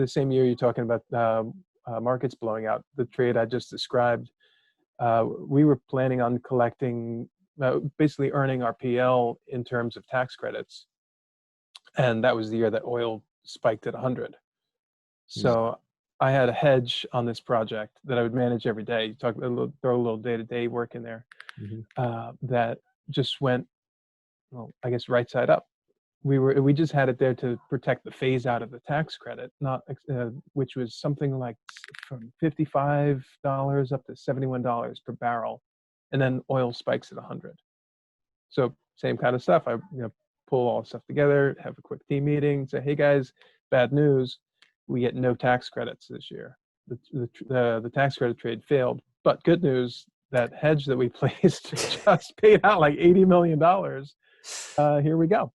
the same year you're talking about markets blowing out, the trade I just described, we were planning on collecting, basically earning our PL in terms of tax credits. And that was the year that oil spiked at 100. So I had a hedge on this project that I would manage every day. Throw a little day-to-day work in there. That just went, well, I guess right side up. We just had it there to protect the phase out of the tax credit, not which was something like from $55 up to $71 per barrel, and then oil spikes at 100. So same kind of stuff. I pull all the stuff together, have a quick team meeting, say, hey guys, bad news, we get no tax credits this year. The tax credit trade failed, but good news, that hedge that we placed just paid out like $80 million. Here we go.